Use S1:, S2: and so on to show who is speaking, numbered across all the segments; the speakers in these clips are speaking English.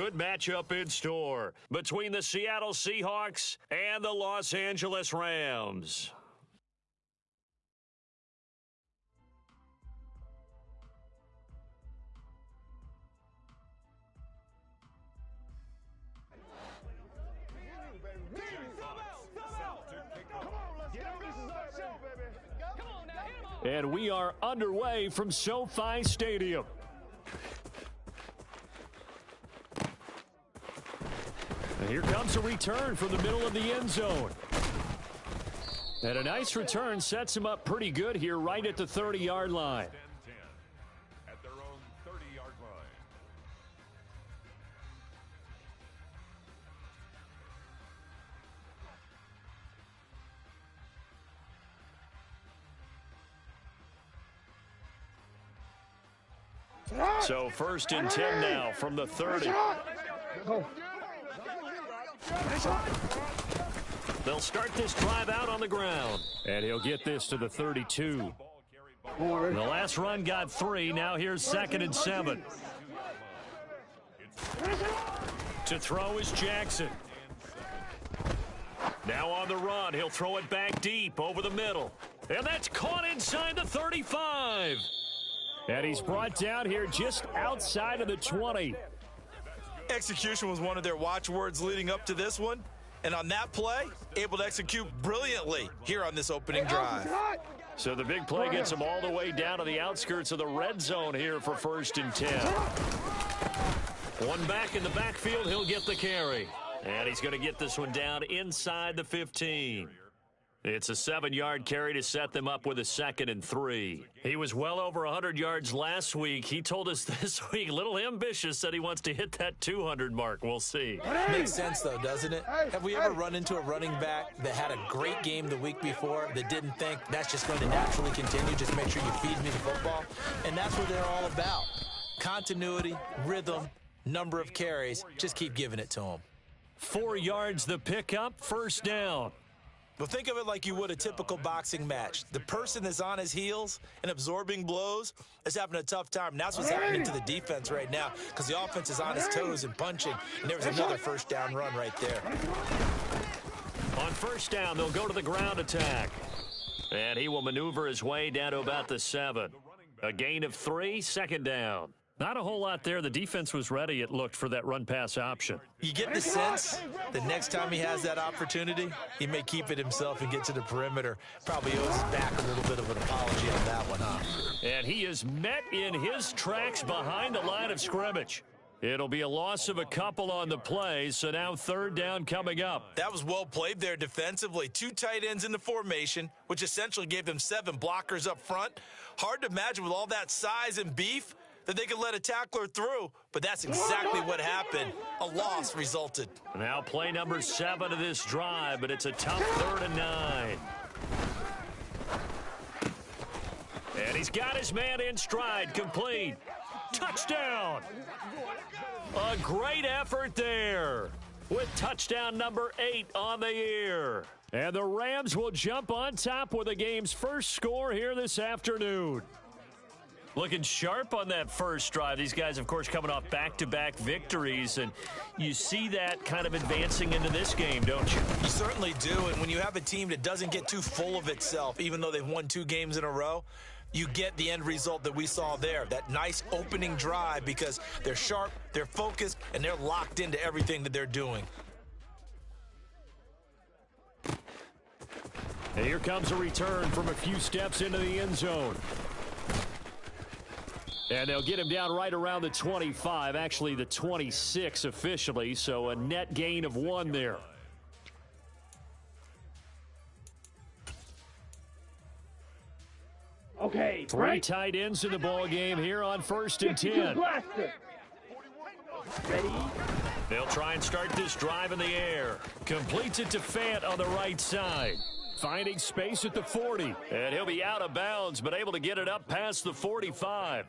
S1: good matchup in store between the Seattle Seahawks and the Los Angeles Rams. And we are underway from SoFi Stadium. And here comes a return from the middle of the end zone. And a nice return sets him up pretty good here right at the 30-yard line.
S2: At their own 30-yard line.
S1: So 1st and 10 now from the 30. They'll start this drive out on the ground. And he'll get this to the 32. The last run got 3. Now here's 2nd and 7. To throw is Jackson. Now on the run. He'll throw it back deep over the middle. And that's caught inside the 35. And he's brought down here just outside of the 20.
S3: Execution was one of their watchwords leading up to this one. And on that play, able to execute brilliantly here on this opening drive.
S1: So the big play gets him all the way down to the outskirts of the red zone here for 1st and 10. One back in the backfield, he'll get the carry. And he's going to get this one down inside the 15. It's a 7-yard carry to set them up with a 2nd and 3. He was well over 100 yards last week. He told us this week, a little ambitious, said he wants to hit that 200 mark. We'll see.
S3: Makes sense, though, doesn't it? Have we ever run into a running back that had a great game the week before that didn't think that's just going to naturally continue, just make sure you feed me the football? And that's what they're all about. Continuity, rhythm, number of carries. Just keep giving it to them.
S1: 4 yards the pickup, 1st down.
S3: Well, think of it like you would a typical boxing match. The person that's on his heels and absorbing blows is having a tough time. And that's what's happening to the defense right now because the offense is on his toes and punching. And there was another 1st down run right there.
S1: On 1st down, they'll go to the ground attack. And he will maneuver his way down to about the 7. A gain of 3, 2nd down. Not a whole lot there. The defense was ready, it looked, for that run-pass option.
S3: You get the sense that next time he has that opportunity, he may keep it himself and get to the perimeter. Probably owes his back a little bit of an apology on that one, huh?
S1: And he is met in his tracks behind the line of scrimmage. It'll be a loss of a couple on the play, so now 3rd down coming up.
S3: That was well played there defensively. 2 tight ends in the formation, which essentially gave them 7 blockers up front. Hard to imagine with all that size and beef that they could let a tackler through, but that's exactly what happened. A loss resulted.
S1: Now play number 7 of this drive, but it's a tough 3rd and 9. And he's got his man in stride, complete. Touchdown! A great effort there with touchdown number 8 on the year. And the Rams will jump on top with the game's first score here this afternoon. Looking sharp on that first drive. These guys, of course, coming off back-to-back victories, and you see that kind of advancing into this game, don't you?
S3: You certainly do, and when you have a team that doesn't get too full of itself, even though they've won 2 games in a row, you get the end result that we saw there, that nice opening drive, because they're sharp, they're focused, and they're locked into everything that they're doing.
S1: And here comes a return from a few steps into the end zone. And they'll get him down right around the 25, actually the 26 officially, so a net gain of 1 there.
S4: Okay,
S1: 3 tight ends in the ball game here on 1st and 10.
S4: Ready?
S1: They'll try and start this drive in the air. Completes it to Fant on the right side. Finding space at the 40. And he'll be out of bounds, but able to get it up past the 45.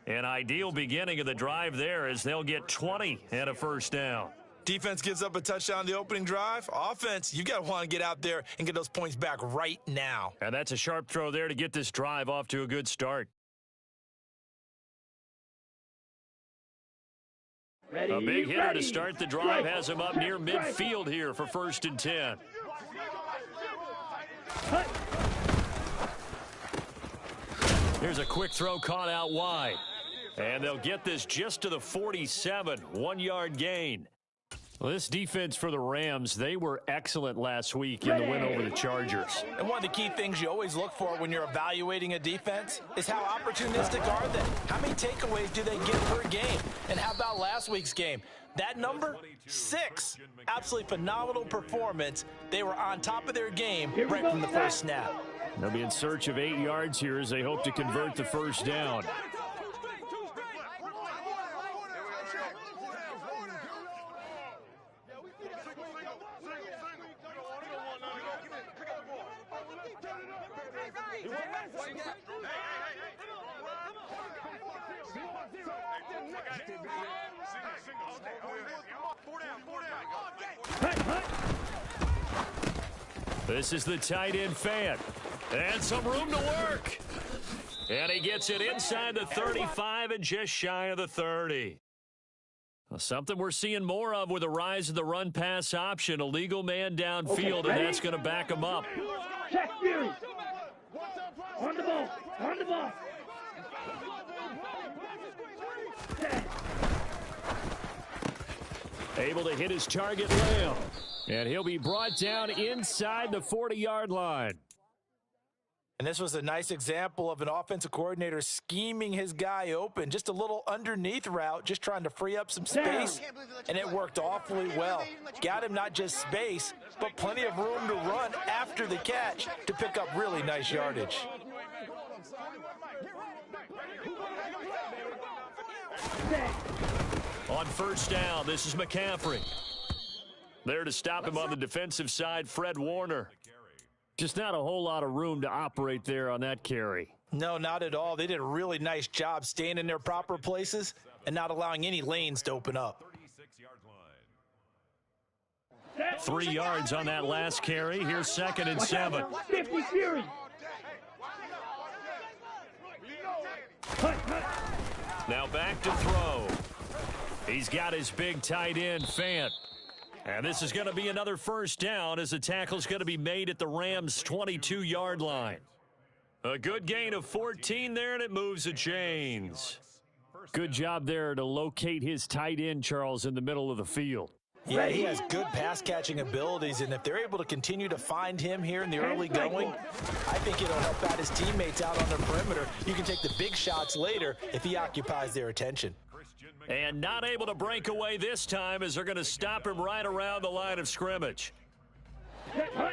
S1: An ideal beginning of the drive there as they'll get 20 and a 1st down.
S3: Defense gives up a touchdown the opening drive. Offense, you got to want to get out there and get those points back right now.
S1: And that's a sharp throw there to get this drive off to a good start. A big hitter to start the drive has him up near midfield here for 1st and 10. Here's a quick throw caught out wide. And they'll get this just to the 47, 1-yard gain. Well, this defense for the Rams, they were excellent last week in the win over the Chargers.
S3: And one of the key things you always look for when you're evaluating a defense is how opportunistic are they? How many takeaways do they get per game? And how about last week's game? That number, 6. Absolutely phenomenal performance. They were on top of their game right from the first snap.
S1: They'll be in search of 8 yards here as they hope to convert the first down. This is the tight end fan. And some room to work. And he gets it inside the 35 and just shy of the 30. Well, something we're seeing more of with the rise of the run-pass option. A legal man downfield, and that's going to back him up.
S4: Check Fury. On the ball. On the ball.
S1: Able to hit his target rail. And he'll be brought down inside the 40-yard line.
S3: And this was a nice example of an offensive coordinator scheming his guy open. Just a little underneath route, just trying to free up some space. And it worked awfully well. Got him not just space, but plenty of room to run after the catch to pick up really nice yardage.
S1: On first down, this is McCaffrey. There to stop him on the defensive side, Fred Warner. Just not a whole lot of room to operate there on that carry.
S3: No, not at all. They did a really nice job staying in their proper places and not allowing any lanes to open up.
S1: 3 yards on that last carry. Here's 2nd and 7.
S4: 50 Fury.
S1: Now back to throw. He's got his big tight end, Fant. And this is going to be another first down as the tackle's going to be made at the Rams' 22-yard line. A good gain of 14 there, and it moves the chains. Good job there to locate his tight end, Charles, in the middle of the field.
S3: Yeah, he has good pass-catching abilities, and if they're able to continue to find him here in the early going, I think it'll help out his teammates out on the perimeter. You can take the big shots later if he occupies their attention.
S1: And not able to break away this time as they're going to stop him right around the line of scrimmage.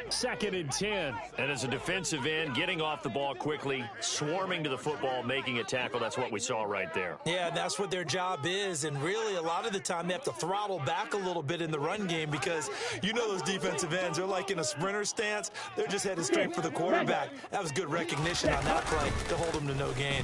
S1: 2nd and 10. And as a defensive end, getting off the ball quickly, swarming to the football, making a tackle. That's what we saw right there.
S3: Yeah, and that's what their job is. And really, a lot of the time, they have to throttle back a little bit in the run game because you know those defensive ends, they're like in a sprinter stance. They're just headed straight for the quarterback. That was good recognition on that play to hold them to no gain.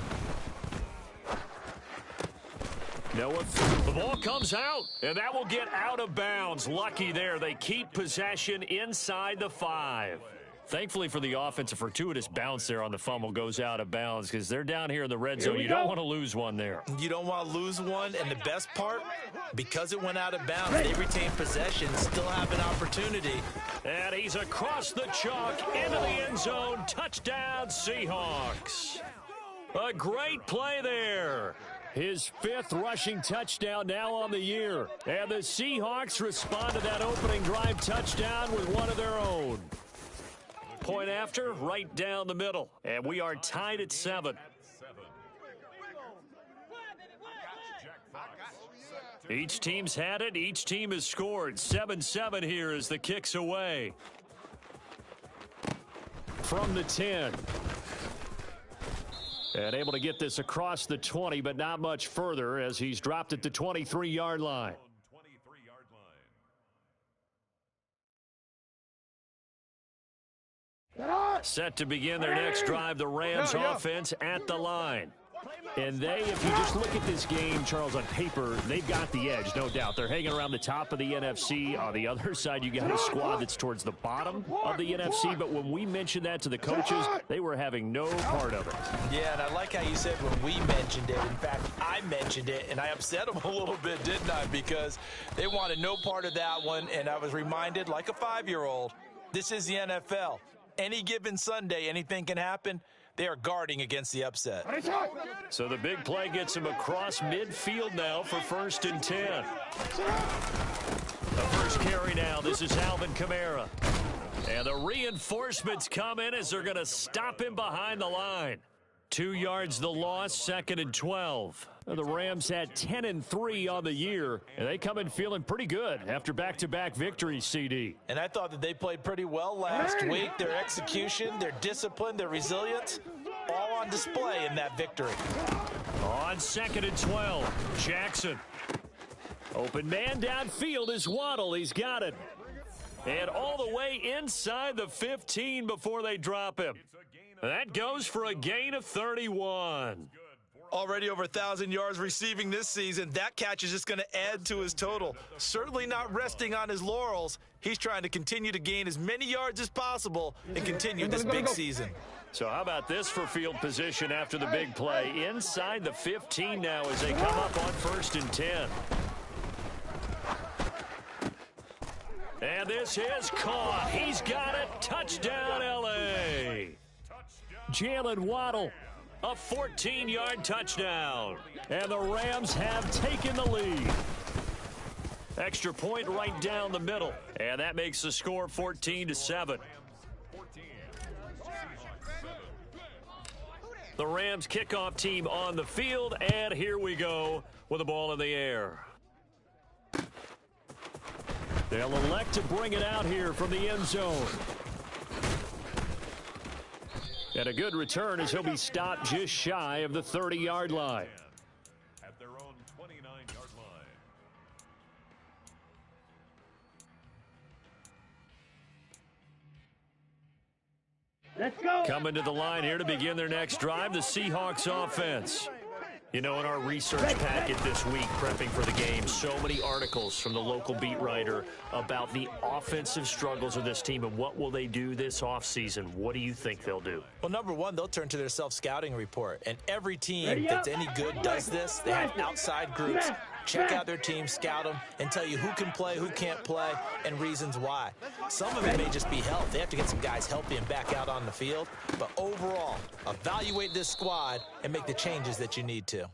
S1: Noah, the ball comes out, and that will get out of bounds. Lucky there. They keep possession inside the 5. Thankfully for the offense, a fortuitous bounce there on the fumble goes out of bounds because they're down here in the red zone. You don't want to lose one there.
S3: You don't want to lose one, and the best part, because it went out of bounds, they retain possession, still have an opportunity.
S1: And he's across the chalk into the end zone. Touchdown, Seahawks. A great play there. His 5th rushing touchdown now on the year. And the Seahawks respond to that opening drive touchdown with one of their own. Point after, right down the middle. And we are tied at 7. Each team's had it. Each team has scored. 7-7 here as the kick's away. From the 10. And able to get this across the 20, but not much further as he's dropped at the 23-yard line. Set to begin their next drive, the Rams offense at the line. And they, if you just look at this game, Charles, on paper, they've got the edge, no doubt. They're hanging around the top of the NFC. On the other side, you got a squad that's towards the bottom of the NFC. But when we mentioned that to the coaches, they were having no part of it.
S3: Yeah, and I like how you said when we mentioned it. In fact, I mentioned it, and I upset them a little bit, didn't I? Because they wanted no part of that one, and I was reminded, like a 5-year-old, this is the NFL. Any given Sunday, anything can happen. They are guarding against the upset.
S1: So the big play gets him across midfield now for 1st and 10. The first carry now. This is Alvin Kamara. And the reinforcements come in as they're going to stop him behind the line. 2 yards the loss, 2nd and 12. The Rams had 10-3 on the year, and they come in feeling pretty good after back-to-back victories, CD.
S3: And I thought that they played pretty well last week. Their execution, their discipline, their resilience, all on display in that victory.
S1: On 2nd and 12, Jackson. Open man downfield is Waddle. He's got it. And all the way inside the 15 before they drop him. That goes for a gain of 31.
S3: Already over 1,000 yards receiving this season. That catch is just going to add to his total. Certainly not resting on his laurels. He's trying to continue to gain as many yards as possible and continue this big season.
S1: So how about this for field position after the big play? Inside the 15 now as they come up on 1st and 10. And this is caught. He's got it. Touchdown, L.A. Jalen Waddle, a 14-yard touchdown. And the Rams have taken the lead. Extra point right down the middle. And that makes the score 14-7. The Rams kickoff team on the field. And here we go with the ball in the air. They'll elect to bring it out here from the end zone. And a good return as he'll be stopped just shy of the 30-yard line.
S2: At their own 29-yard line.
S4: Let's go.
S1: Coming to the line here to begin their next drive, the Seahawks offense. You know, in our research packet this week, prepping for the game, so many articles from the local beat writer about the offensive struggles of this team and what will they do this offseason. What do you think they'll do?
S3: Well, number one, they'll turn to their self-scouting report. And every team that's any good does this. They have outside groups. Check out their team, scout them, and tell you who can play, who can't play, and reasons why. Some of it may just be health. They have to get some guys healthy and back out on the field. But overall, evaluate this squad and make the changes that you need to.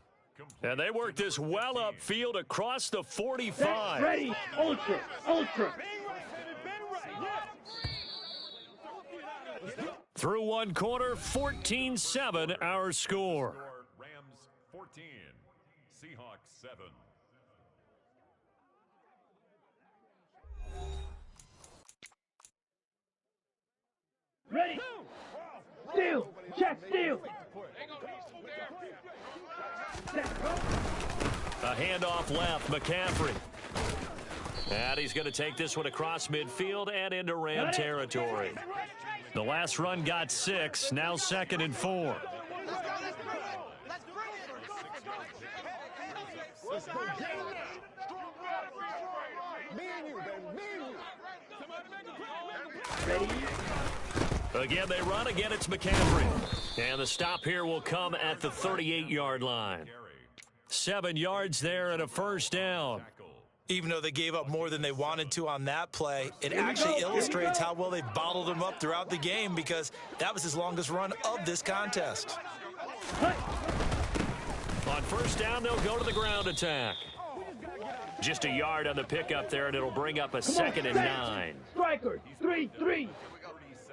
S1: And they work this well upfield across the 45.
S4: Ready, ultra, ultra.
S1: Through one quarter, 14-7 our score.
S2: Rams 14, Seahawks 7.
S4: Ready. Steal. Check steal.
S1: A handoff left, McCaffrey. And he's going to take this one across midfield and into Ram territory. The last run got 6, now 2nd and 4. Again, they run. Again, it's McCaffrey. And the stop here will come at the 38-yard line. 7 yards there and a first down.
S3: Even though they gave up more than they wanted to on that play, it actually illustrates how well they bottled him up throughout the game because that was his longest run of this contest.
S1: On first down, they'll go to the ground attack. Just a yard on the pickup there, and it'll bring up a 2nd and 9.
S4: Striker, 3-3.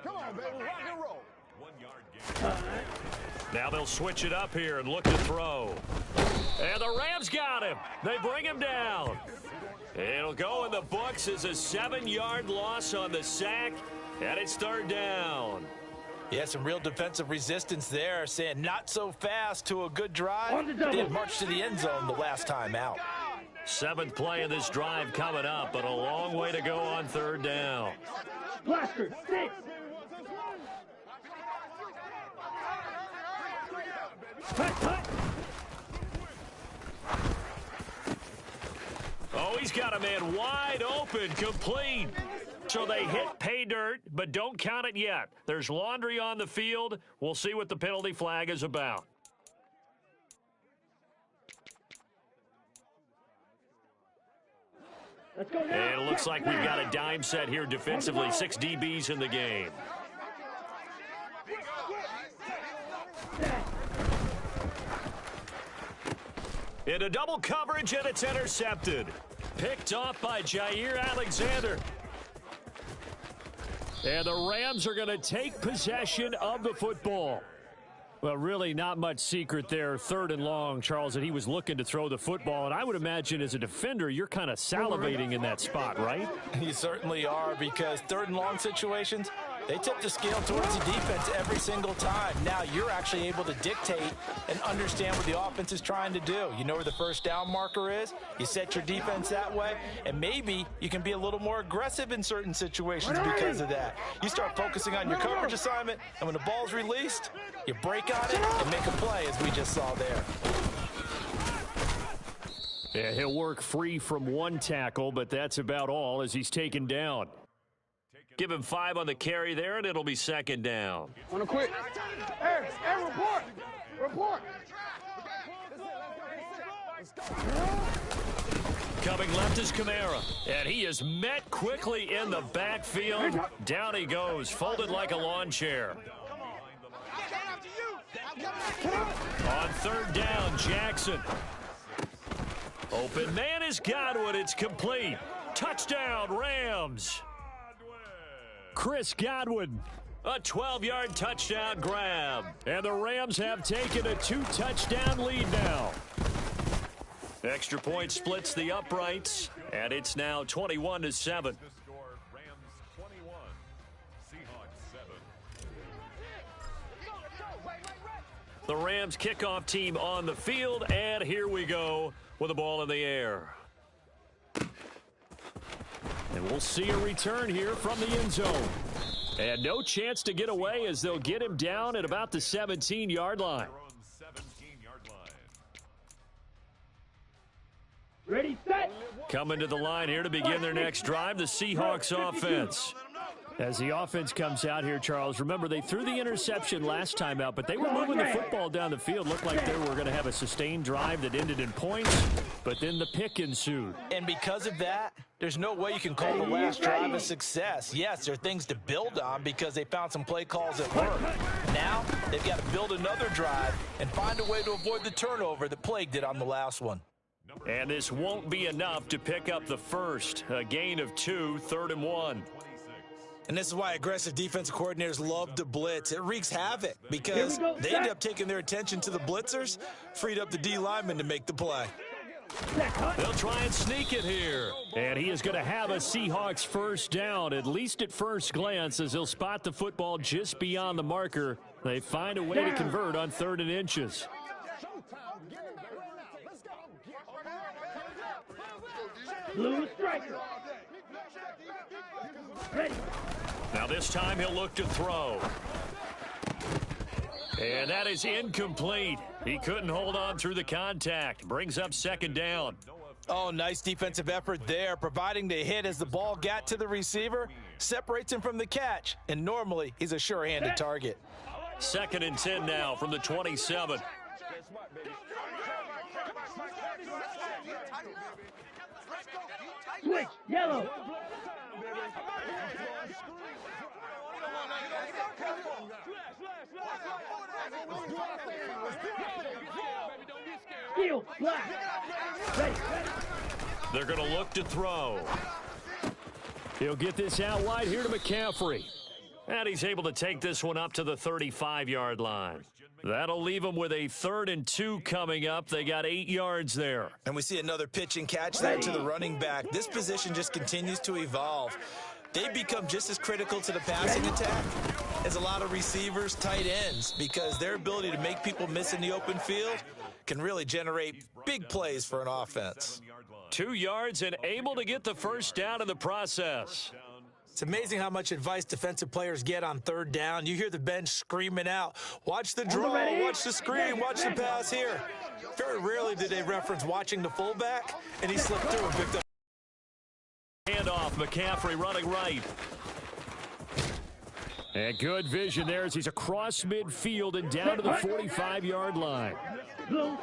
S2: Come on, baby, rock and roll. 1 yard gain.
S1: Now they'll switch it up here and look to throw. And the Rams got him. They bring him down. It'll go in the books as a 7-yard loss on the sack, and it's 3rd down.
S3: Yeah, some real defensive resistance there, saying not so fast to a good drive. They did march to the end zone the last time out.
S1: 7th play of this drive coming up, but a long way to go on 3rd down.
S4: Blaster, 6. Cut, cut.
S1: Oh, he's got a man wide open, complete. So they hit pay dirt, but don't count it yet. There's laundry on the field. We'll see what the penalty flag is about.
S4: Let's go now.
S1: And it looks like we've got a dime set here defensively. 6 DBs in the game. Into double coverage, and it's intercepted. Picked off by Jair Alexander. And the Rams are going to take possession of the football. Well, really not much secret there. 3rd and long, Charles, that he was looking to throw the football. And I would imagine as a defender, you're kind of salivating in that spot, right?
S3: You certainly are, because 3rd and long situations, they tip the scale towards the defense every single time. Now you're actually able to dictate and understand what the offense is trying to do. You know where the first down marker is. You set your defense that way, and maybe you can be a little more aggressive in certain situations because of that. You start focusing on your coverage assignment, and when the ball's released, you break on it and make a play, as we just saw there.
S1: Yeah, he'll work free from 1 tackle, but that's about all as he's taken down. Give him 5 on the carry there, and it'll be 2nd down.
S2: On a quick. Hey, report. Report.
S1: Coming left is Kamara, and he is met quickly in the backfield. Down he goes, folded like a lawn chair. On 3rd down, Jackson. Open man is Godwin. It's complete. Touchdown, Rams. Chris Godwin, a 12-yard touchdown grab. And the Rams have taken a 2-touchdown lead now. Extra point splits the uprights, and it's now 21-7. The Rams kickoff team on the field, and here we go with the ball in the air. And we'll see a return here from the end zone. And no chance to get away as they'll get him down at about the 17-yard line.
S4: Ready, set.
S1: Coming to the line here to begin their next drive, the Seahawks offense. As the offense comes out here, Charles, remember they threw the interception last time out, but they were moving the football down the field. Looked like they were going to have a sustained drive that ended in points, but then the pick ensued.
S3: And because of that, there's no way you can call the last drive a success. Yes, there are things to build on because they found some play calls that work. Now they've got to build another drive and find a way to avoid the turnover that plagued it on the last one.
S1: And this won't be enough to pick up the first. A gain of 2, 3rd and 1.
S3: And this is why aggressive defensive coordinators love to blitz. It wreaks havoc because they end up taking their attention to the blitzers, freed up the D lineman to make the play.
S1: They'll try and sneak it here. And he is going to have a Seahawks first down, at least at first glance, as he'll spot the football just beyond the marker. They find a way to convert on 3rd and inches.
S4: Blue striker. Ready.
S1: Now this time he'll look to throw. And that is incomplete. He couldn't hold on through the contact. Brings up 2nd down.
S3: Oh, nice defensive effort there, providing the hit as the ball got to the receiver, separates him from the catch, and normally he's a sure-handed target.
S1: 2nd and 10 now from the 27.
S4: Switch, yellow. Steel, black. Ready, ready.
S1: They're going to look to throw. He'll get this out wide here to McCaffrey. And he's able to take this one up to the 35-yard line. That'll leave them with a 3rd and 2 coming up. They got 8 yards there.
S3: And we see another pitch and catch there to the running back. This position just continues to evolve. They become just as critical to the passing attack as a lot of receivers, tight ends, because their ability to make people miss in the open field can really generate big plays for an offense.
S1: 2 yards and able to get the first down in the process.
S3: It's amazing how much advice defensive players get on 3rd down. You hear the bench screaming out, watch the draw, watch the screen, watch the pass here. Very rarely do they reference watching the fullback, and he slipped through and picked up
S1: Handoff, McCaffrey running right. And good vision there as he's across midfield and down to the 45-yard line.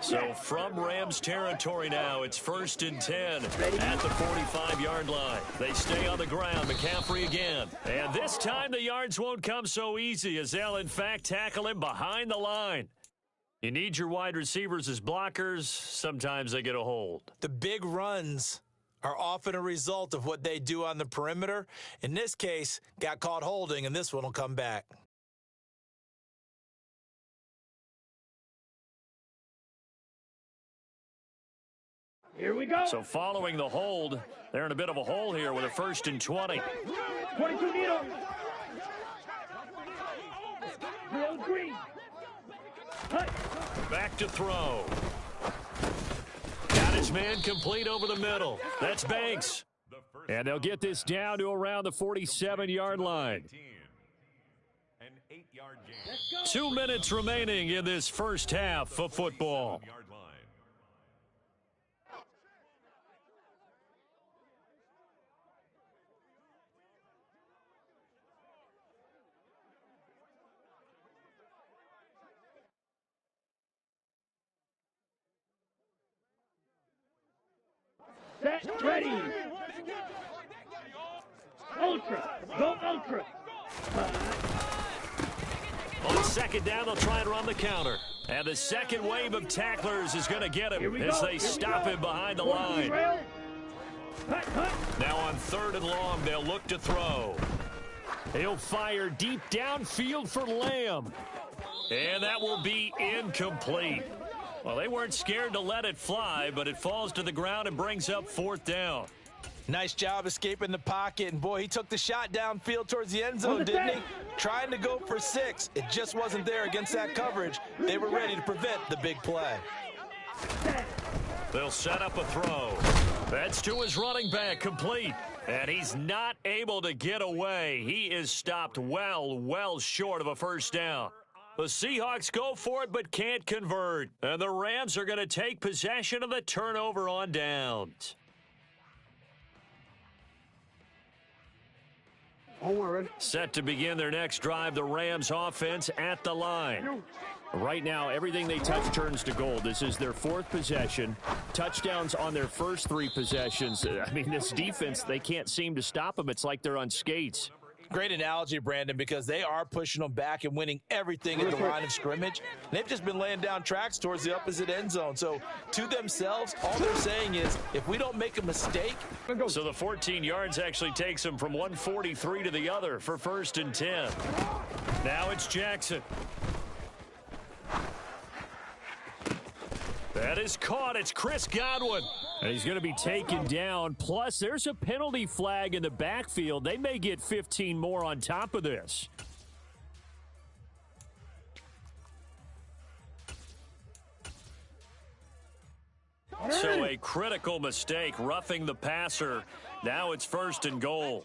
S1: So from Rams territory now, it's 1st and 10 at the 45-yard line. They stay on the ground. McCaffrey again. And this time the yards won't come so easy as they'll, in fact, tackle him behind the line. You need your wide receivers as blockers. Sometimes they get a hold.
S3: The big runs are often a result of what they do on the perimeter. In this case, got caught holding, and this one will come back.
S4: Here we go.
S1: So following the hold, they're in a bit of a hole here with a 1st and 20.
S4: 22 needle. Real green. Hut.
S1: Back to throw. Got his man complete over the middle. That's Banks. And they'll get this down to around the 47-yard line. 2 minutes remaining in this first half of football.
S4: Set, ready. Ultra. Go ultra.
S1: On 2nd down, they'll try and run the counter. And the second wave of tacklers is going to get him as they stop him behind the line. Now on 3rd and long, they'll look to throw. He'll fire deep downfield for Lamb. And that will be incomplete. Well, they weren't scared to let it fly, but it falls to the ground and brings up 4th down.
S3: Nice job escaping the pocket, and boy, he took the shot downfield towards the end zone, didn't he? Trying to go for 6. It just wasn't there against that coverage. They were ready to prevent the big play.
S1: They'll set up a throw. That's to his running back, complete. And he's not able to get away. He is stopped well short of a 1st down. The Seahawks go for it but can't convert. And the Rams are going to take possession of the turnover on downs. Set to begin their next drive, the Rams offense at the line. Right now, everything they touch turns to gold. This is their 4th possession. Touchdowns on their first 3 possessions. I mean, this defense, they can't seem to stop them. It's like they're on skates.
S3: Great analogy, Brandon, because they are pushing them back and winning everything at the line of scrimmage. They've just been laying down tracks towards the opposite end zone. So to themselves, all they're saying is, if we don't make a mistake.
S1: So the 14 yards actually takes them from 143 to the other for 1st and 10. Now it's Jackson. That is caught. It's Chris Godwin. And he's going to be taken down. Plus, there's a penalty flag in the backfield. They may get 15 more on top of this. So a critical mistake, roughing the passer. Now it's 1st and goal.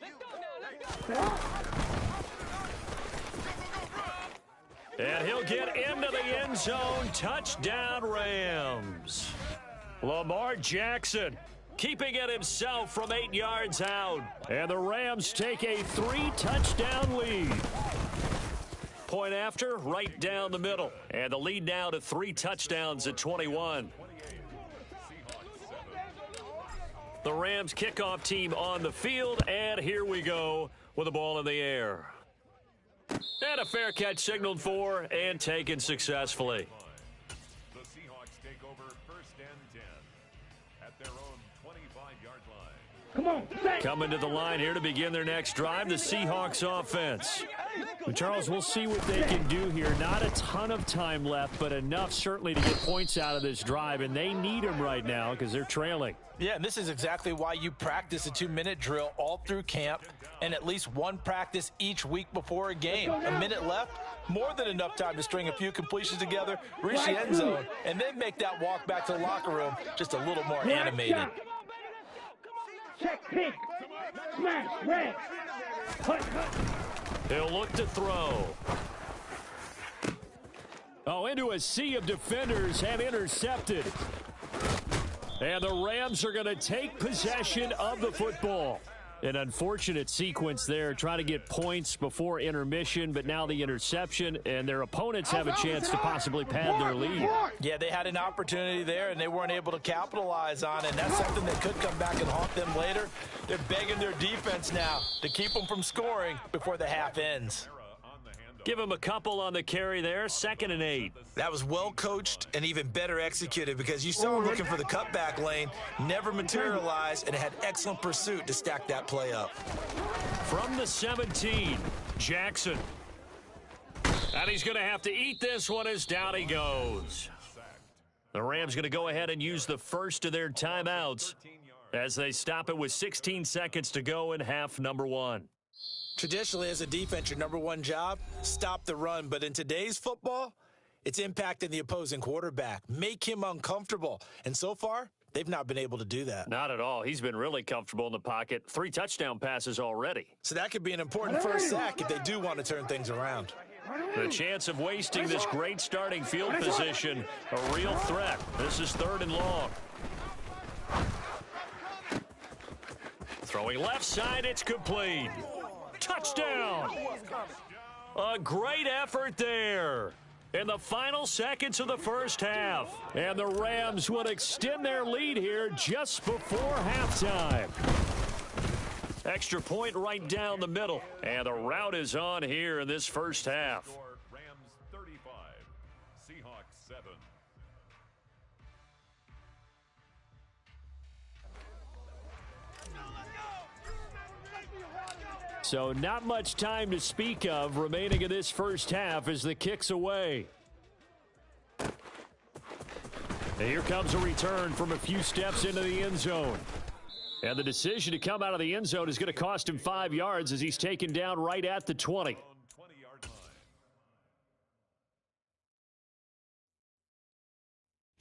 S1: And he'll get into the end zone. Touchdown, Rams. Lamar Jackson keeping it himself from 8 yards out. And the Rams take a 3-touchdown lead. Point after, right down the middle. And the lead now to 3 touchdowns at 21. The Rams kickoff team on the field. And here we go with the ball in the air. And a fair catch signaled for and taken successfully.
S2: The Seahawks take over 1st and 10 at their own 25-yard line.
S4: Come on.
S1: Coming to the line here to begin their next drive, the Seahawks offense. Well, Charles, we'll see what they can do here. Not a ton of time left, but enough certainly to get points out of this drive, and they need them right now because they're trailing.
S3: Yeah, and this is exactly why you practice a 2-minute drill all through camp and at least one practice each week before a game. A minute left, more than enough time to string a few completions together, reach the end zone, and then make that walk back to the locker room just a little more animated.
S4: Check pink. Smash red. Hut.
S1: He'll look to throw. Oh, into a sea of defenders and intercepted. And the Rams are going to take possession of the football. An unfortunate sequence there, trying to get points before intermission, but now the interception, and their opponents have a chance to possibly pad their lead.
S3: Yeah, they had an opportunity there, and they weren't able to capitalize on it, and that's something that could come back and haunt them later. They're begging their defense now to keep them from scoring before the half ends.
S1: Give him a couple on the carry there, 2nd and 8.
S3: That was well coached and even better executed because you saw him looking for the cutback lane, never materialized, and had excellent pursuit to stack that play up.
S1: From the 17, Jackson. And he's going to have to eat this one as down he goes. The Rams going to go ahead and use the first of their timeouts as they stop it with 16 seconds to go in half number 1.
S3: Traditionally, as a defense, your number one job, stop the run. But in today's football, it's impacting the opposing quarterback. Make him uncomfortable. And so far, they've not been able to do that.
S1: Not at all. He's been really comfortable in the pocket. 3 touchdown passes already.
S3: So that could be an important first sack if they do want to turn things around.
S1: The chance of wasting this great starting field position, a real threat. This is 3rd and long. Throwing left side, it's complete. Touchdown! A great effort there in the final seconds of the first half. And the Rams would extend their lead here just before halftime. Extra point right down the middle. And the route is on here in this first half.
S2: Rams 35, Seahawks 7.
S1: So not much time to speak of remaining in this first half as the kick's away. And here comes a return from a few steps into the end zone. And the decision to come out of the end zone is going to cost him 5 yards as he's taken down right at the 20.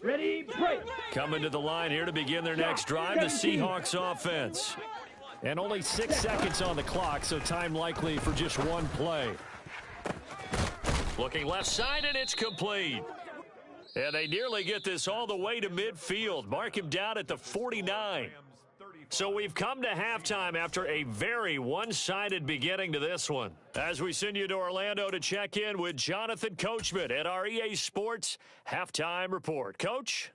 S4: Ready, break.
S1: Coming to the line here to begin their next drive, the Seahawks offense. And only 6 seconds on the clock, so time likely for just one play. Looking left side, and it's complete. And they nearly get this all the way to midfield. Mark him down at the 49. So we've come to halftime after a very one-sided beginning to this one. As we send you to Orlando to check in with Jonathan Coachman at our EA Sports Halftime Report. Coach?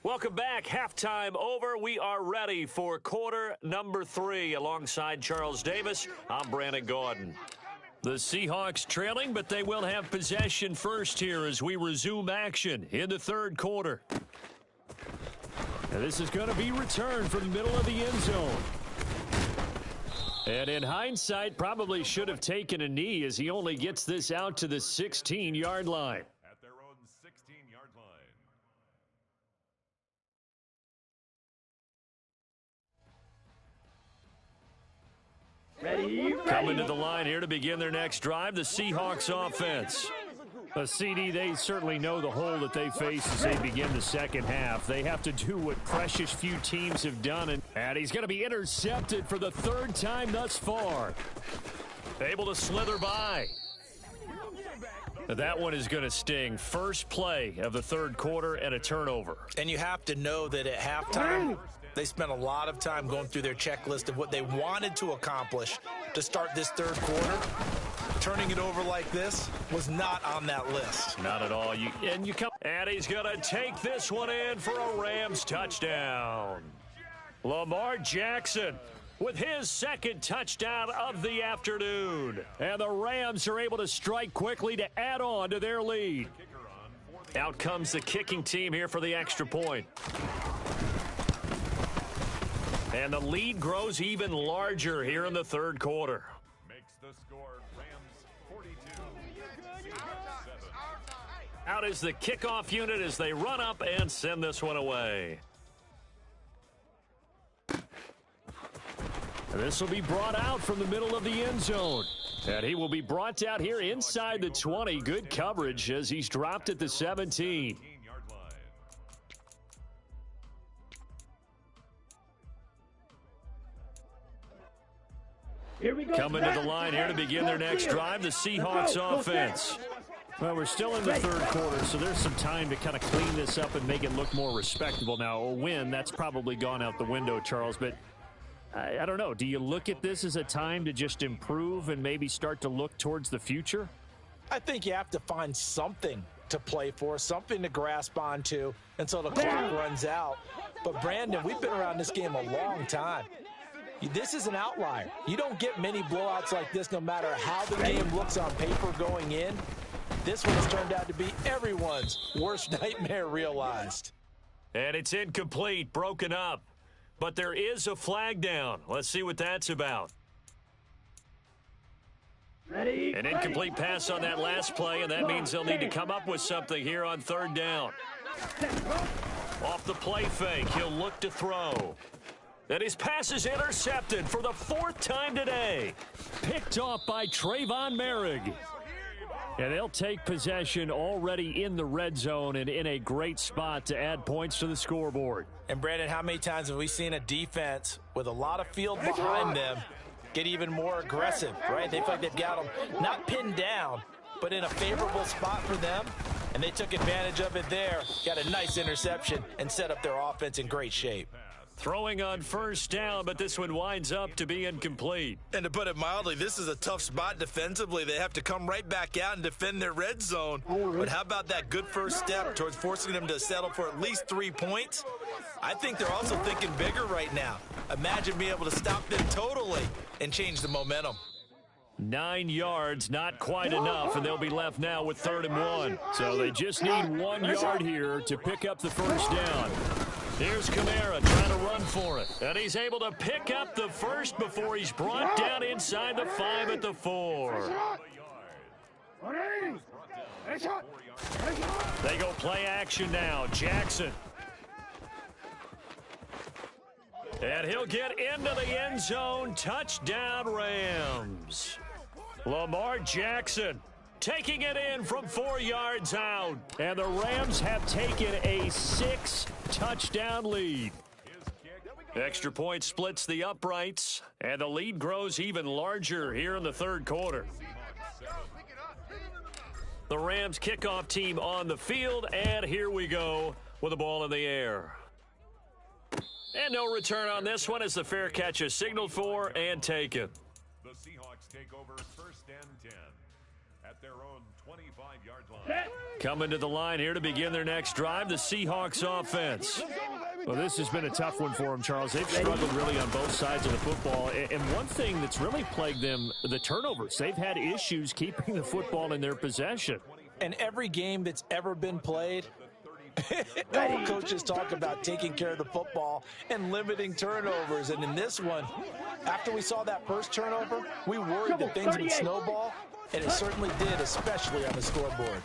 S1: Welcome back. Halftime over. We are ready for quarter number 3. Alongside Charles Davis, I'm Brandon Gordon. The Seahawks trailing, but they will have possession first here as we resume action in the third quarter. And this is going to be returned from the middle of the end zone. And in hindsight, probably should have taken a knee as he only gets this out to the 16-yard line.
S2: At their own 16-yard line.
S4: Ready,
S1: Coming to the line here to begin their next drive, the Seahawks offense. A CD, they certainly know the hole that they face as they begin the second half. They have to do what precious few teams have done, and he's going to be intercepted for the 3rd time thus far. Able to slither by. That one is going to sting. First play of the third quarter and a turnover.
S3: And you have to know that at halftime, they spent a lot of time going through their checklist of what they wanted to accomplish to start this third quarter. Turning it over like this was not on that list.
S1: Not at all. And he's going to take this one in for a Rams touchdown. Lamar Jackson with his 2nd touchdown of the afternoon. And the Rams are able to strike quickly to add on to their lead. Out comes the kicking team here for the extra point. And the lead grows even larger here in the third quarter.
S2: Makes the score Rams 42.
S1: Out is the kickoff unit as they run up and send this one away. And this will be brought out from the middle of the end zone. And he will be brought out here inside the 20. Good coverage as he's dropped at the 17.
S4: Here we go.
S1: Coming to the line here to begin their next drive, the Seahawks offense. Well, we're still in the third quarter, so there's some time to kind of clean this up and make it look more respectable. Now, a win, that's probably gone out the window, Charles, but I don't know. Do you look at this as a time to just improve and maybe start to look towards the future?
S3: I think you have to find something to play for, something to grasp onto until the clock runs out. But, Brandon, we've been around this game a long time. This is an outlier. You don't get many blowouts like this no matter how the game looks on paper going in. This one has turned out to be everyone's worst nightmare realized.
S1: And it's incomplete, broken up. But there is a flag down. Let's see what that's about.
S4: Ready,
S1: An incomplete pass on that last play, and that means they'll need to come up with something here on third down. Off the play fake, he'll look to throw. And his pass is intercepted for the fourth time today. Picked off by Trayvon Merrick. And they'll take possession already in the red zone and in a great spot to add points to the scoreboard.
S3: And, Brandon, how many times have we seen a defense with a lot of field behind them get even more aggressive, right? They feel like they've got them not pinned down, but in a favorable spot for them. And they took advantage of it there, got a nice interception, and set up their offense in great shape.
S1: Throwing on first down, but this one winds up to be incomplete.
S5: And to put it mildly, this is a tough spot defensively. They have to come right back out and defend their red zone. But how about that good first step towards forcing them to settle for at least 3 points? I think they're also thinking bigger right now. Imagine being able to stop them totally and change the momentum.
S1: 9 yards, not quite enough, and they'll be left now with 3rd and 1. So they just need 1 yard here to pick up the first down. Here's Kamara trying to run for it. And he's able to pick up the first before he's brought down inside the 5 at the 4. They go play action now. Jackson. And he'll get into the end zone. Touchdown, Rams. Lamar Jackson taking it in from 4 yards out. And the Rams have taken a 6-touchdown lead. Extra point splits the uprights, and the lead grows even larger here in the third quarter. The Rams kickoff team on the field, and here we go with the ball in the air. And no return on this one as the fair catch is signaled for and taken.
S2: The Seahawks take over 1st and 10 at their own 25-yard line.
S1: Coming to the line here to begin their next drive, the Seahawks offense. Well, this has been a tough one for them, Charles. They've struggled really on both sides of the football. And one thing that's really plagued them, the turnovers. They've had issues keeping the football in their possession.
S3: And every game that's ever been played, all coaches talk about taking care of the football and limiting turnovers. And in this one, after we saw that first turnover, we worried that things would snowball, and it certainly did, especially on the scoreboard.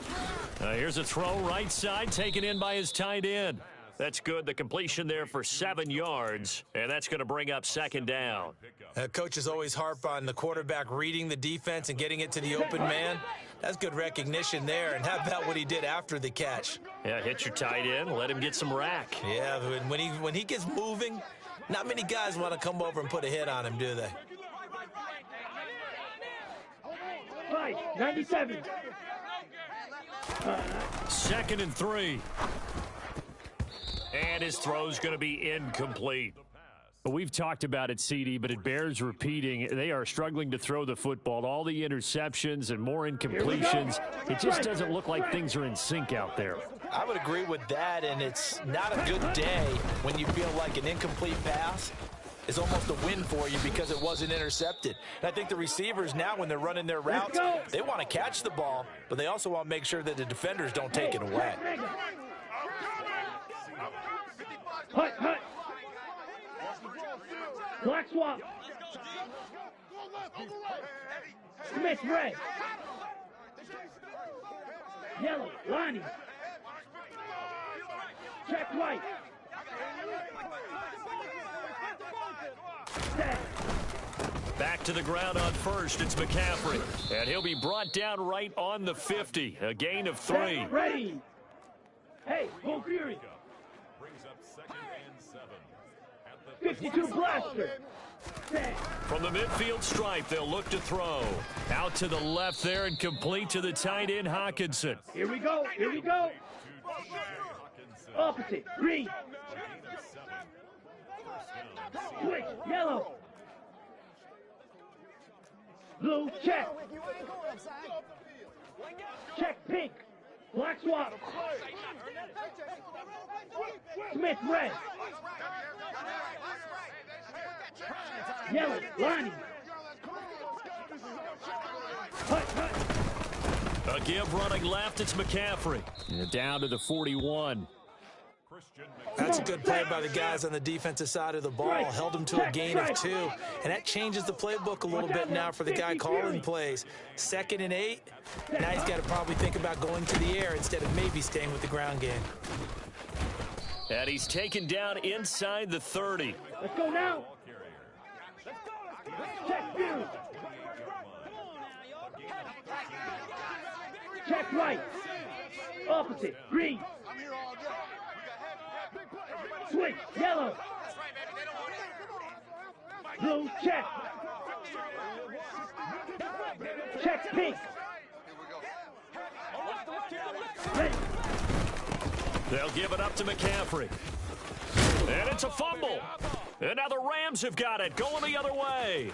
S1: Here's a throw right side, taken in by his tight end. That's good. The completion there for 7 yards, and that's going to bring up 2nd down.
S3: Coaches always harp on the quarterback reading the defense and getting it to the open man. That's good recognition there. And how about what he did after the catch?
S1: Yeah, hit your tight end, let him get some rack.
S3: Yeah, when he gets moving, not many guys want to come over and put a hit on him, do they?
S4: 97.
S1: 2nd and 3. And his throw's going to be incomplete. We've talked about it, CD, but it bears repeating. They are struggling to throw the football. All the interceptions and more incompletions. It just doesn't look like things are in sync out there.
S3: I would agree with that, and it's not a good day when you feel like an incomplete pass is almost a win for you because it wasn't intercepted. And I think the receivers now, when they're running their routes, they want to catch the ball, but they also want to make sure that the defenders don't take it away.
S4: Hut. Black swap. Smith red. Yellow, Lonnie. Check white.
S1: Back to the ground on first. It's McCaffrey. And he'll be brought down right on the 50. A gain of 3.
S4: Ready. Hey, go Fury.
S2: Brings up 2nd and 7 at the
S4: 52 blaster.
S1: From the midfield stripe, they'll look to throw. Out to the left there and complete to the tight end, Hawkinson.
S4: Here we go. Here we go. Opposite. Green. Switch. Yellow. Blue. Check. Check. Pink. Black swap. Smith. Red. Yellow. Lining.
S1: A give running left, it's McCaffrey. And down to the 41.
S3: That's a good play by the guys on the defensive side of the ball. Held them to a gain of 2. And that changes the playbook a little bit now for the guy calling plays. 2nd and 8. Now he's got to probably think about going to the air instead of maybe staying with the ground game.
S1: And he's taken down inside the 30.
S4: Let's go now. Check view. Check right. Opposite. Green. Switch. Yellow. Blue. Check. Check pink. Red.
S1: They'll give it up to McCaffrey. And it's a fumble. And now the Rams have got it, going the other way.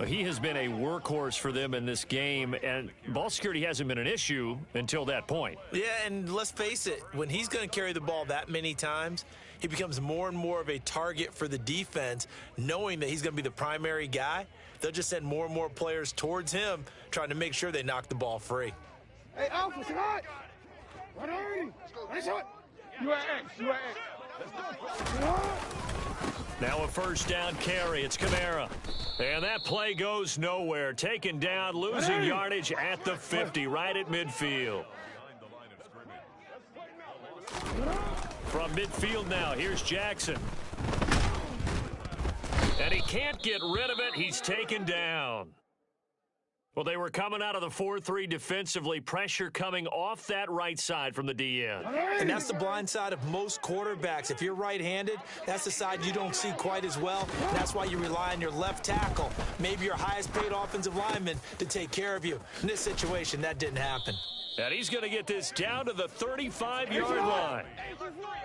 S1: He has been a workhorse for them in this game, and ball security hasn't been an issue until that point.
S5: Yeah, and let's face it, when he's going to carry the ball that many times, he becomes more and more of a target for the defense, knowing that he's going to be the primary guy. They'll just send more and more players towards him, trying to make sure they knock the ball free.
S6: Hey, Alpha, say hi. What are you? Nice shot. You are X. You are X.
S1: Now a first down carry. It's Kamara. And that play goes nowhere. Taken down, losing yardage at the 50, right at midfield. From midfield now, here's Jackson. And he can't get rid of it. He's taken down. Well, they were coming out of the 4-3 defensively. Pressure coming off that right side from the DN.
S3: And that's the blind side of most quarterbacks. If you're right-handed, that's the side you don't see quite as well. And that's why you rely on your left tackle, maybe your highest-paid offensive lineman, to take care of you. In this situation, that didn't happen.
S1: And he's going to get this down to the 35-yard line.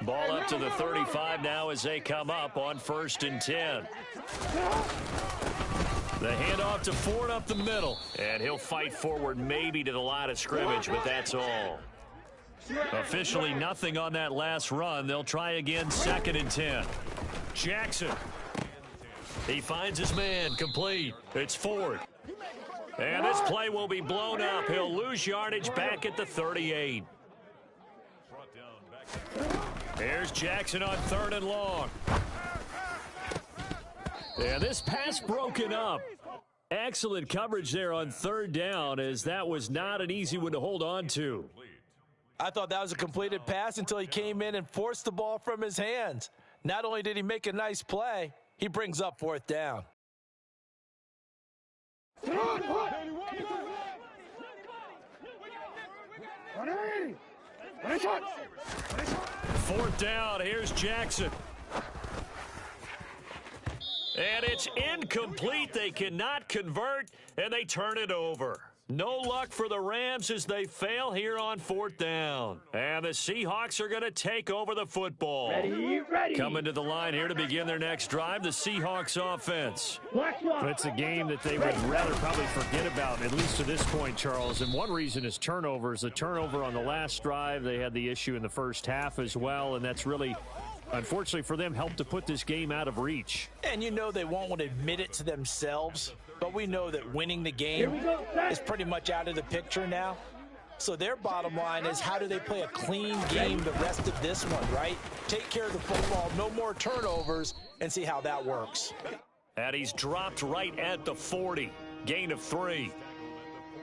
S1: Ball up to the 35 now as they come up on 1st and 10. The handoff to Ford up the middle. And he'll fight forward maybe to the line of scrimmage, but that's all. Officially nothing on that last run. They'll try again 2nd and 10. Jackson. He finds his man, complete. It's Ford. And this play will be blown up. He'll lose yardage back at the 38. Here's Jackson on 3rd and long. And this pass broken up. Excellent coverage there on 3rd down, as that was not an easy one to hold on to.
S3: I thought that was a completed pass until he came in and forced the ball from his hands. Not only did he make a nice play, he brings up 4th down.
S1: 4th down, here's Jackson. And it's incomplete. They cannot convert, and they turn it over. No luck for the Rams as they fail here on 4th down. And the Seahawks are going to take over the football.
S4: Ready.
S1: Coming to the line here to begin their next drive, the Seahawks offense. It's a game that they would rather probably forget about, at least to this point, Charles. And one reason is turnovers. The turnover on the last drive, they had the issue in the first half as well, and that's really, unfortunately for them, helped to put this game out of reach.
S3: And you know they won't want to admit it to themselves, but we know that winning the game is pretty much out of the picture now. So their bottom line is, how do they play a clean game the rest of this one, right? Take care of the football, no more turnovers, and see how that works.
S1: And he's dropped right at the 40. Gain of 3.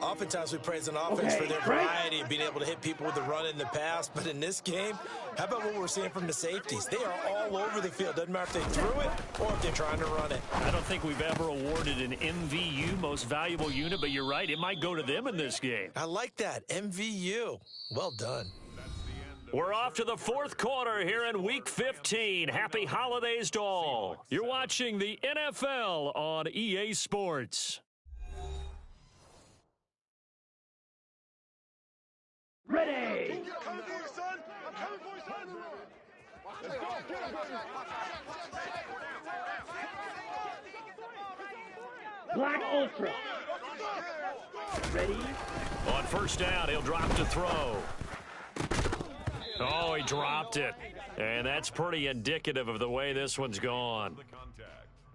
S5: Oftentimes we praise an offense for their variety of being able to hit people with the run in the past. But in this game, how about what we're seeing from the safeties? They are all over the field. Doesn't matter if they threw it or if they're trying to run it.
S1: I don't think we've ever awarded an MVU, most valuable unit, but you're right. It might go to them in this game.
S5: I like that. MVU. Well done.
S2: That's the end
S1: We're off to the fourth quarter here in Week 15. Happy holidays to all. You're watching the NFL on EA Sports.
S4: Ready. Black Ultra. Ready.
S1: On first down, he'll drop to throw. Oh, he dropped it. And that's pretty indicative of the way this one's gone.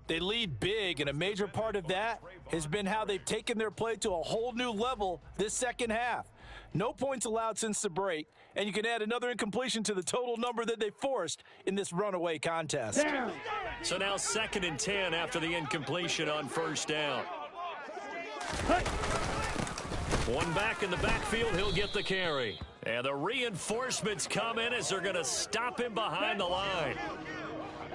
S3: They lead big, and a major part of that has been how they've taken their play to a whole new level this second half. No points allowed since the break, and you can add another incompletion to the total number that they forced in this runaway contest.
S4: Down.
S1: So now 2nd and 10 after the incompletion on first down.
S4: Hey.
S1: One back in the backfield, he'll get the carry. And the reinforcements come in as they're going to stop him behind the line.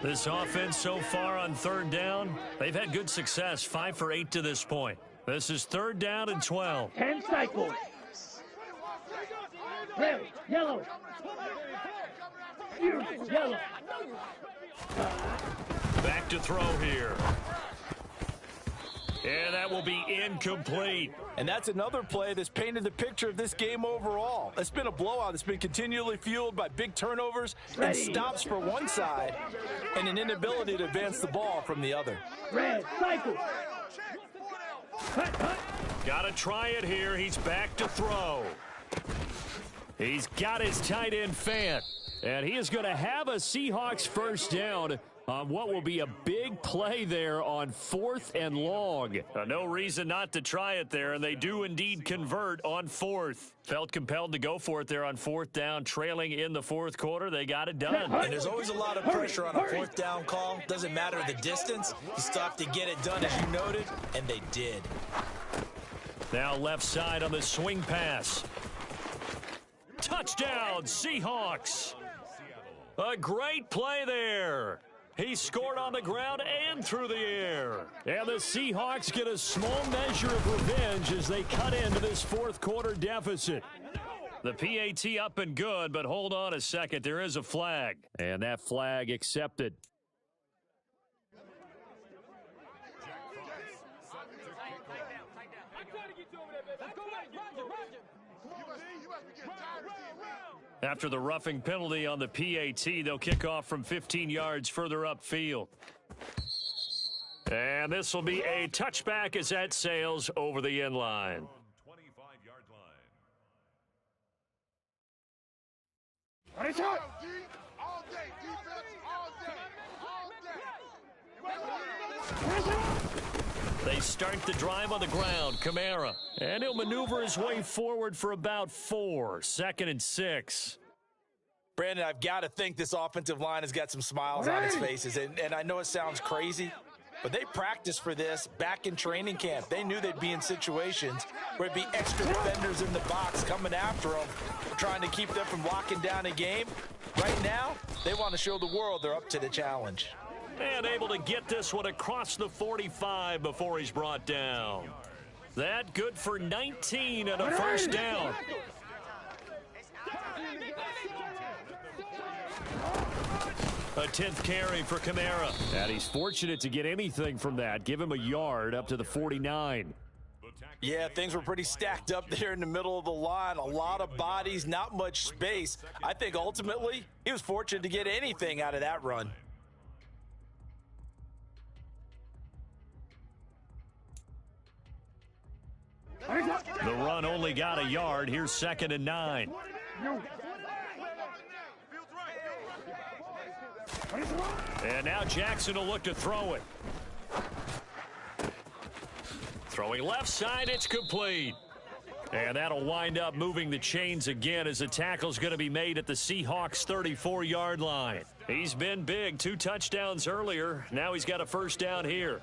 S1: This offense so far on 3rd down, they've had good success, 5 for 8 to this point. This is 3rd down and 12.
S4: 10 cycles. Red, yellow. Yellow.
S1: Back to throw here. And that will be incomplete.
S3: And that's another play that's painted the picture of this game overall. It's been a blowout. It's been continually fueled by big turnovers and stops for one side and an inability to advance the ball from the other.
S4: Red, cycle.
S1: Got to try it here. He's back to throw. He's got his tight end Fant. And he is going to have a Seahawks first down on what will be a big play there on 4th and long. No reason not to try it there, and they do indeed convert on 4th. Felt compelled to go for it there on 4th down, trailing in the 4th quarter. They got it done.
S3: And there's always a lot of pressure on a 4th down call. Doesn't matter the distance. You still have to get it done, as you noted, and they did.
S1: Now left side on the swing pass. Touchdown, Seahawks. A great play there. He scored on the ground and through the air. And the Seahawks get a small measure of revenge as they cut into this 4th quarter deficit. The PAT up and good, but hold on a second. There is a flag. And that flag accepted. After the roughing penalty on the PAT, they'll kick off from 15 yards further upfield. And this will be a touchback as that sails over the end line.
S2: 25-yard line.
S6: Nice shot. All day, defense, all day.
S1: They start the drive on the ground. Kamara. And he'll maneuver his way forward for about 4. 2nd and 6.
S3: Brandon, I've got to think this offensive line has got some smiles on its faces. And I know it sounds crazy, but they practiced for this back in training camp. They knew they'd be in situations where it'd be extra defenders in the box coming after them, trying to keep them from locking down a game. Right now, they want to show the world they're up to the challenge.
S1: And able to get this one across the 45 before he's brought down. That good for 19 and a first down. A 10th carry for Kamara. And he's fortunate to get anything from that. Give him a yard up to the 49.
S3: Yeah, things were pretty stacked up there in the middle of the line. A lot of bodies, not much space. I think ultimately he was fortunate to get anything out of that run.
S1: The run only got a yard. Here's 2nd and 9. And now Jackson will look to throw it. Throwing left side, it's complete. And that'll wind up moving the chains again as the tackle's going to be made at the Seahawks 34-yard line. He's been big, 2 touchdowns earlier. Now he's got a first down here.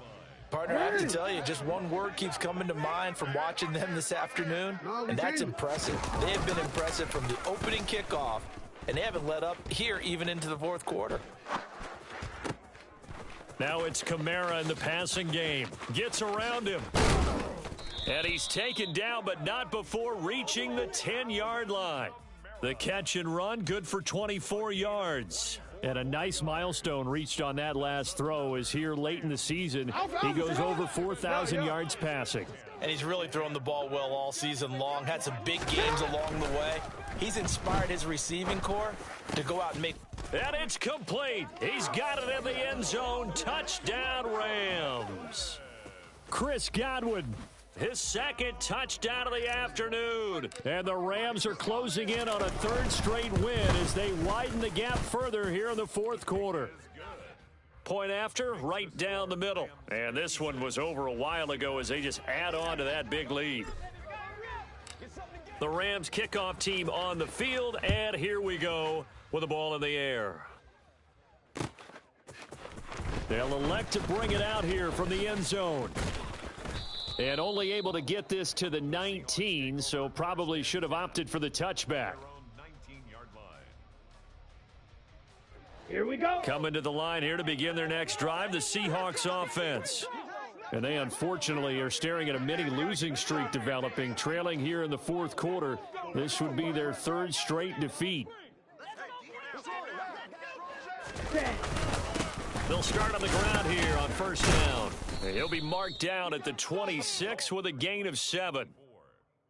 S3: Partner, I have to tell you, just one word keeps coming to mind from watching them this afternoon, and that's impressive. They have been impressive from the opening kickoff, and they haven't let up here even into the 4th quarter.
S1: Now it's Kamara in the passing game. Gets around him. And he's taken down, but not before reaching the 10-yard line. The catch and run, good for 24 yards. And a nice milestone reached on that last throw is here late in the season. He goes over 4,000 yards passing.
S5: And he's really thrown the ball well all season long, had some big games along the way. He's inspired his receiving corps to go out and make.
S1: And it's complete. He's got it in the end zone. Touchdown, Rams. Chris Godwin, his second touchdown of the afternoon. And the Rams are closing in on a third straight win as they widen the gap further here in the fourth quarter. Point after, right down the middle. And this one was over a while ago as they just add on to that big lead. The Rams kickoff team on the field, and here we go with the ball in the air. They'll elect to bring it out here from the end zone. And only able to get this to the 19, so probably should have opted for the touchback.
S4: Here we go.
S1: Coming to the line here to begin their next drive, the Seahawks offense. And they unfortunately are staring at a mini losing streak developing, trailing here in the fourth quarter. This would be their third straight defeat. They'll start on the ground here on first down. He'll be marked down at the 26 with a gain of 7.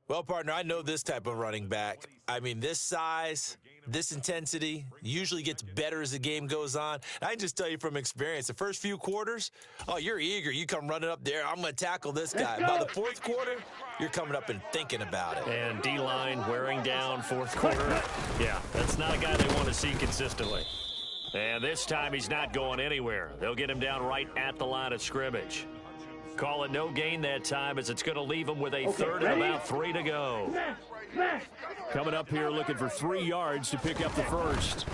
S5: Well, partner, I know this type of running back. I mean, this size, this intensity usually gets better as the game goes on. And I can just tell you from experience, the first few quarters, oh, you're eager. You come running up there, I'm going to tackle this guy. By the fourth quarter, you're coming up and thinking about it.
S1: And D-line wearing down fourth quarter. Yeah, that's not a guy they want to see consistently. And this time he's not going anywhere. They'll get him down right at the line of scrimmage. Call it no gain that time as it's going to leave him with a third and about 3 to go. Coming up here looking for 3 yards to pick up the first.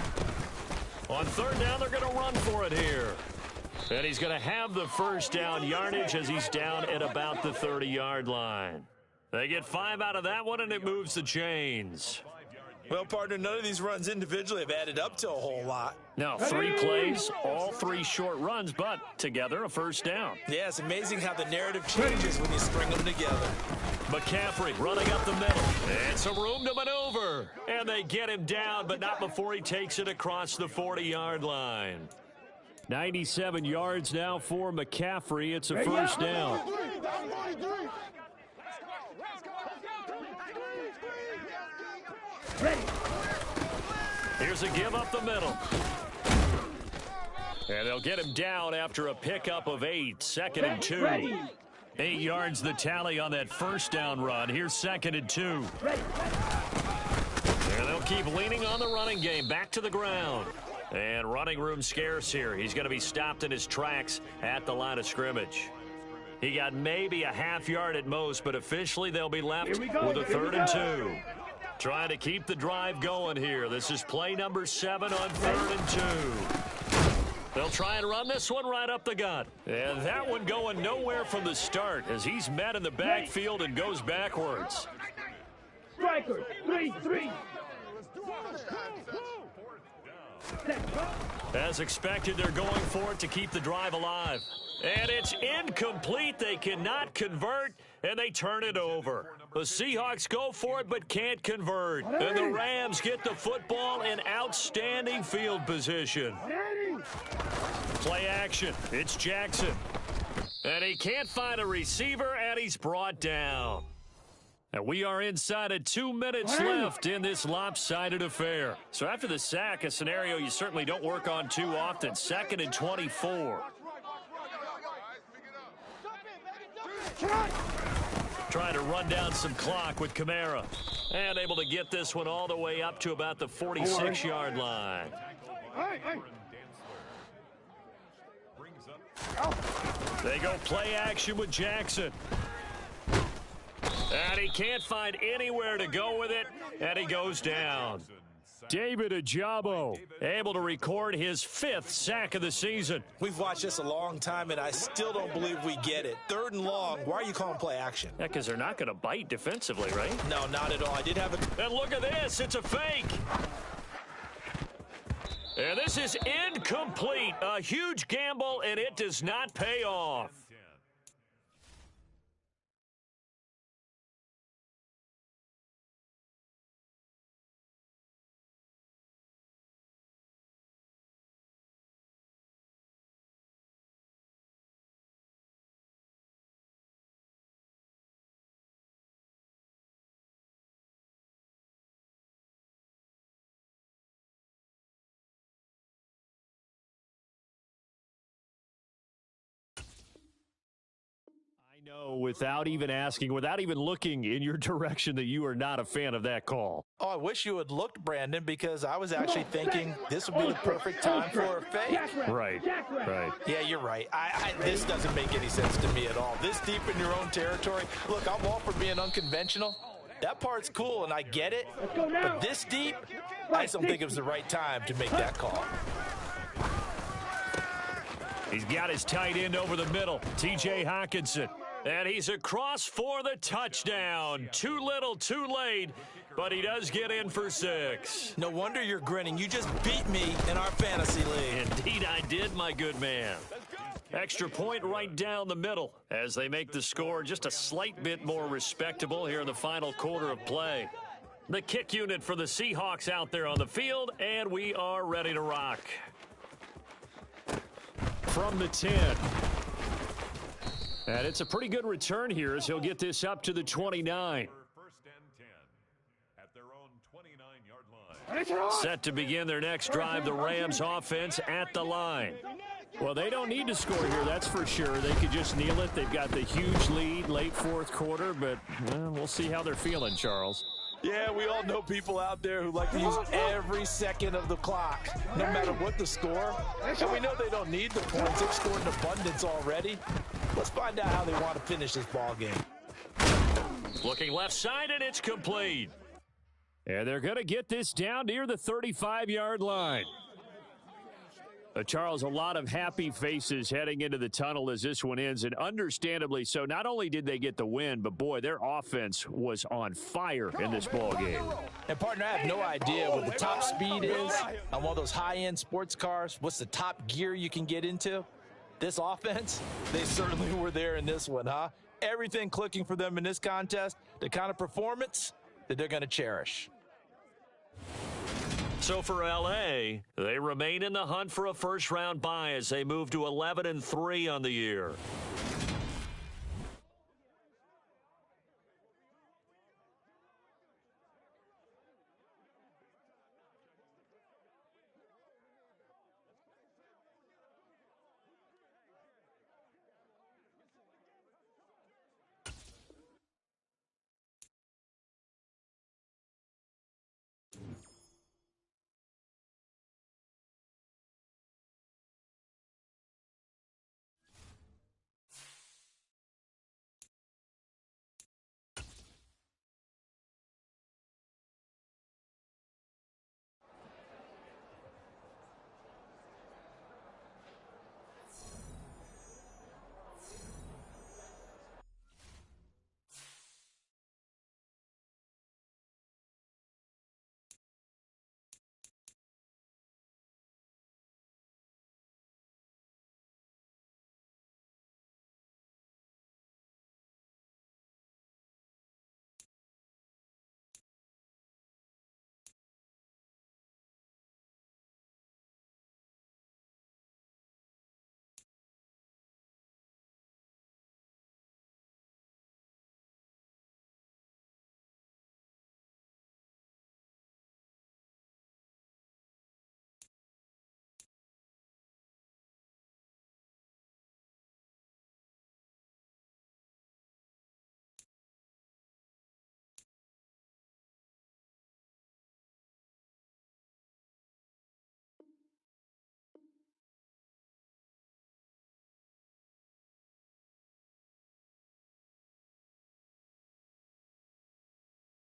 S1: On third down, they're going to run for it here. And he's going to have the first down yardage as he's down at about the 30-yard line. They get 5 out of that one, and it moves the chains.
S5: Well, partner, none of these runs individually have added up to a whole lot.
S1: Now, 3 plays, all 3 short runs, but together a first down.
S5: Yeah, it's amazing how the narrative changes when you string them together.
S1: McCaffrey running up the middle. And some room to maneuver. And they get him down, but not before he takes it across the 40-yard line. 97 yards now for McCaffrey. It's a first down.
S4: Ready.
S1: Here's a give up the middle. And they'll get him down after a pickup of 8. Second and 2. 8 yards the tally on that first down run. Here's second and 2. And they'll keep leaning on the running game. Back to the ground. And running room scarce here. He's going to be stopped in his tracks at the line of scrimmage. He got maybe a half yard at most, but officially they'll be left with a third and 2. Trying to keep the drive going here. This is play number 7 on third and 2. They'll try and run this one right up the gut. And that one going nowhere from the start as he's met in the backfield and goes backwards.
S4: Striker, 3-3.
S1: As expected, they're going for it to keep the drive alive. And it's incomplete. They cannot convert, and they turn it over. The Seahawks go for it but can't convert. And the Rams get the football in outstanding field position. Play action. It's Jackson. And he can't find a receiver, and he's brought down. And we are inside of 2 minutes left in this lopsided affair. So after the sack, a scenario you certainly don't work on too often. Second and 24. Trying to run down some clock with Kamara. And able to get this one all the way up to about the 46-yard line. They go play action with Jackson. And he can't find anywhere to go with it, and he goes down. David Ajabo able to record his 5th sack of the season.
S5: We've watched this a long time, and I still don't believe we get it. Third and long, why are you calling play action?
S1: Yeah, because they're not going to bite defensively, right?
S5: No, not at all. I did have a...
S1: And look at this. It's a fake. And this is incomplete. A huge gamble, and it does not pay off. know without even asking, without even looking in your direction, that you are not a fan of that call.
S3: Oh, I wish you had looked, Brandon, because I was actually thinking this would be the perfect time for a fake.
S1: Right.
S3: Yeah, you're right. This doesn't make any sense to me at all. This deep in your own territory. Look, I'm all for being unconventional. That part's cool, and I get it. But this deep, I just don't think it was the right time to make that call.
S1: He's got his tight end over the middle, T.J. Hockenson. And he's across for the touchdown. Too little, too late, but he does get in for 6.
S3: No wonder you're grinning. You just beat me in our fantasy league.
S1: Indeed I did, my good man. Extra point right down the middle as they make the score just a slight bit more respectable here in the final quarter of play. The kick unit for the Seahawks out there on the field, and we are ready to rock. From the 10. And it's a pretty good return here as he'll get this up to the 29.
S2: First and 10 at their own 29-yard line.
S1: Set to begin their next drive, the Rams offense at the line. Well, they don't need to score here, that's for sure. They could just kneel it. They've got the huge lead late fourth quarter, but we'll see how they're feeling, Charles.
S3: Yeah, we all know people out there who like to use every second of the clock, no matter what the score. And we know they don't need the points. They've scored in abundance already. Let's find out how they want to finish this ball game.
S1: Looking left side, and it's complete. And they're going to get this down near the 35-yard line. Charles, a lot of happy faces heading into the tunnel as this one ends, and understandably so. Not only did they get the win, but, boy, their offense was on fire in this ball game.
S3: And, partner, I have no idea what the top speed is on one of those high-end sports cars. What's the top gear you can get into? This offense, they certainly were there in this one, huh? Everything clicking for them in this contest, the kind of performance that they're going to cherish.
S1: So for L.A., they remain in the hunt for a first-round bye as they move to 11-3 on the year.